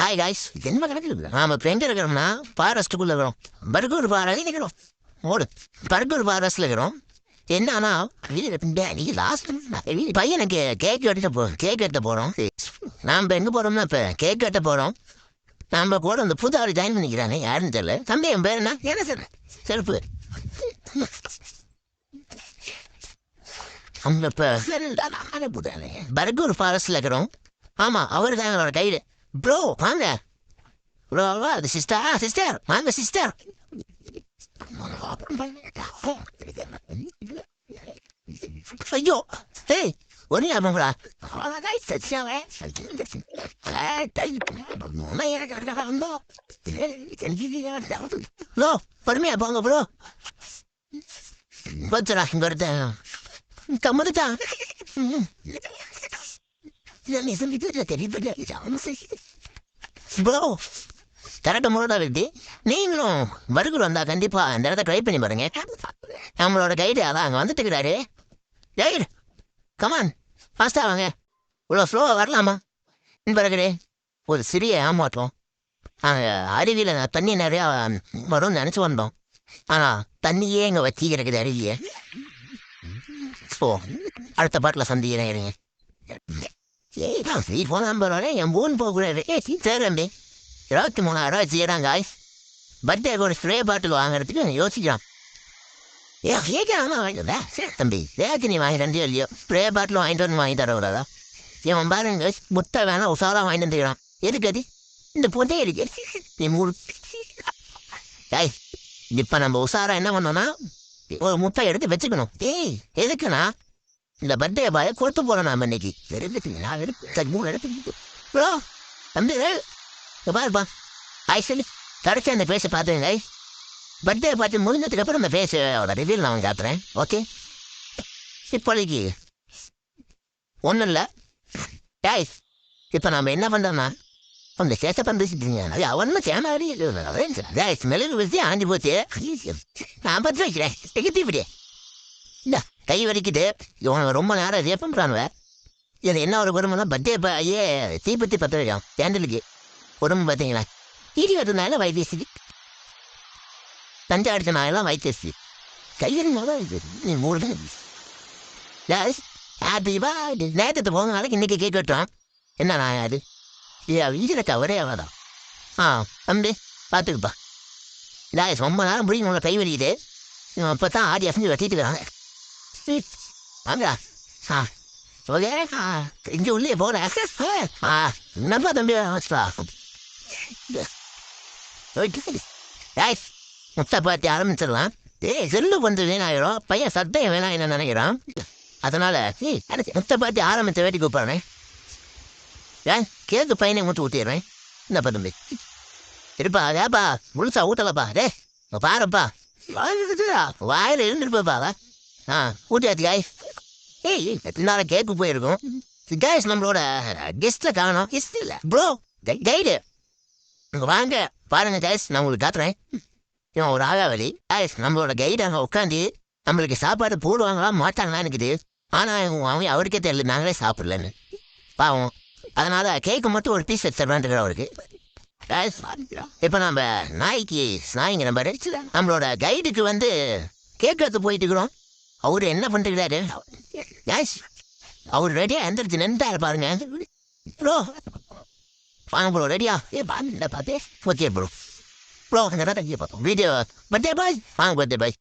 Hi guys என்ன கிடக்குது நாம இப்போ எங்கே இருக்கிறோம்னா ஃபாரஸ்ட்டுக்குள்ளே இருக்கிறோம். பர்கூர் ஃபாரஸ்ட் இருக்கிறோம். ஓடு பர்கூர் ஃபாரஸ்ட்டில் இருக்கிறோம். என்னன்னா நீ லாஸ்ட் பையனுக்கு கேக் வெட்ட போகிறோம். நாம் எங்கே போகிறோம்னா இப்போ கேக் வெட்ட போகிறோம். நம்ம கூட இந்த புது ஆள் ஜாயின் பண்ணிக்கிறானே யாருன்னு தெரியல. தம்பி என் பேர் என்ன சார் செருப்பு அவங்க இப்போ பர்கூர் ஃபாரஸ்ட்டில் இருக்கிறோம். ஆமாம் அவர் தான் என்னோட கைடு. ப்ரோ வாங்க ப்ரோ அது சிஸ்டர் வாங்க சிஸ்டர். ஐயோ ஏய் ஒரே ஆமாங்களா ப்ரோ பொறுமையா போங்க ப்ரோ. பச்சரா இங்க வருத்தேன் கம்மதுட்டான் ப்ரோ கரெக்டாக முறைடா வெட்டி நீங்களும் பர்கூர் வந்தா கண்டிப்பா அந்த இடத்த ட்ரை பண்ணி பாருங்க. நம்மளோட கைடு அதான் அங்கே வந்துட்டு இருக்கிறாரு. கைடு கமான் ஃபாஸ்டா வாங்க. இவ்வளோ ஸ்லோவாக வரலாமா? பிறகு ஒரு சிறிய ஏமாற்றம். அருவியில் தண்ணி நிறையா வரும்னு நினச்சி வந்தோம். ஆனால் தண்ணியே இங்கே வச்சு கிடக்குது அருவியை. ஸோ அடுத்த பாட்டில் சந்திக்கிறேன் இருங்க. ஏய் போன என் ஊன் போகக்கூடாது. சரி தம்பி 23,000 செய்யறாங்க. பர்த்டே ஒரு ஸ்ப்ரே பாட்டில் வாங்குறதுக்கு யோசிக்கலாம். வாங்கிட்டா சரி தம்பி நீ வாங்கி தந்தே இல்லையோ ஸ்ப்ரே பாட்டில் வாங்கி தர விடாதா? இவன் பாருங்க முட்டை வேணா உசாராக வாங்கிட்டு வந்துக்கிறான். எதுக்கு அது இந்த பொண்ணே இருக்கு நீ மூணு. ஏய் இப்போ நம்ம உசாரா என்ன பண்ணோம்னா ஒரு முட்டை எடுத்து வச்சுக்கணும். ஏய் எதுக்குண்ணா இந்த பர்த்டே பாய கொடுத்து போகிறோம் நாம் இன்னைக்கு. நான் எடுத்து ப்ரோ தம்பி பாருப்பா ஆய் சொல்லி கடைசி அந்த பேச பார்த்துங்க. பர்த்டே பார்த்து முடிஞ்சதுக்கு அப்புறம் அந்த பேஸோட ரிவியூல் நான் காட்டுறேன். ஓகே இப்போதைக்கு ஒன்றும் இல்லை. டாய் இப்போ நம்ம என்ன பண்ணுறோம்னா அந்த சேஷ பண்ணிச்சுட்டீங்க அது அவனும் சேமாரி மெழுகு வச்சு ஆஞ்சி போச்சு. நான் பற்றி வைக்கிறேன் தீப்பிடியே இல்லை கை வலிக்குது. இவன் ரொம்ப நேரம் ரேப் பண்ணுறானுவ. இதில் என்ன ஒரு குடும்பம்னா பர்த்டே ஐயே தீப்பத்தி பற்ற வைக்கும் கேண்டலுக்கு உடம்பு பார்த்தீங்களா இடி வரதுனால வைத்தியசி தஞ்சை அடித்த நாயெல்லாம் வைத்தியசி கையெல்லாம் நீ மூணு ஹாப்பி பர்த்டே நேரத்தை போன நாளைக்கு இன்றைக்கி கேக் வெட்டுறான். என்ன நான் அது வீட்டில் கவரே ஆகாதான். தம்பி பார்த்துக்குப்பா டாய்ஸ் ரொம்ப நேரம் முடியும் உங்களை கை வலிக்குது. இப்போ தான் ஆடி அசைஞ்சு வெட்டிட்டு இருக்கிறாங்க. வாங்கடா ஓகே இங்கே உள்ளே போகிறேன். என்னப்பா தம்பி முட்டை பார்த்து ஆரம்பிச்சிடலாம். செல்லு கொஞ்சம் வீணாயிரும். பையன் சட்டையும் வேணாம் என்ன நினைக்கிறான். அதனால் முட்டை பார்த்து ஆரம்பித்த வேட்டி கூப்பிட்றேன். கேக்கு பையனை மூட்டு ஊற்றிடுறேன். என்னப்பா தம்பி இருப்பா ஏப்பா முழுசா ஊட்டலப்பா டே பாருப்பா வாயில் இருந்துருப்பாப்பா. ஊட்டியாச்சு காய். எத்தனால கேக்கு போயிருக்கும். காய்ஸ் நம்மளோட கெஸ்ட்டில் காணும். கெஸ்ட் இல்லை ப்ரோ கைடு வாங்க பாருங்க காய்ஸ் நான் உங்களுக்கு காட்டுறேன். இவன் ஒரு ஆகாவலி காய்ஸ் நம்மளோட கைடு அங்கே உட்காந்து நம்மளுக்கு சாப்பாடு போடுவாங்களா மாட்டாங்களா இருக்குது. ஆனால் அவன் அவருக்கே தெரியல நாங்களே சாப்பிடலன்னு பாவம். அதனால் கேக்கு மட்டும் ஒரு பீஸ் எடுத்துருவான் அவருக்கு. இப்போ நம்ம நாய்ங்க நம்பர் நம்மளோட கைடுக்கு வந்து கேக் எடுத்து போயிட்டு இருக்கிறோம். அவரு என்ன பண்ணிருக்கிறாரு அவர் ரெடியா எந்திரிச்சு நின்றாரு பாருங்க. ப்ரோ வாங்க ப்ரோ ரெடியா பார்த்தே ஓகே ப்ரோ ப்ரோ பார்த்தோம் வீடியோ பர்த்டே பாய் வாங்க பர்த்டே பாய்.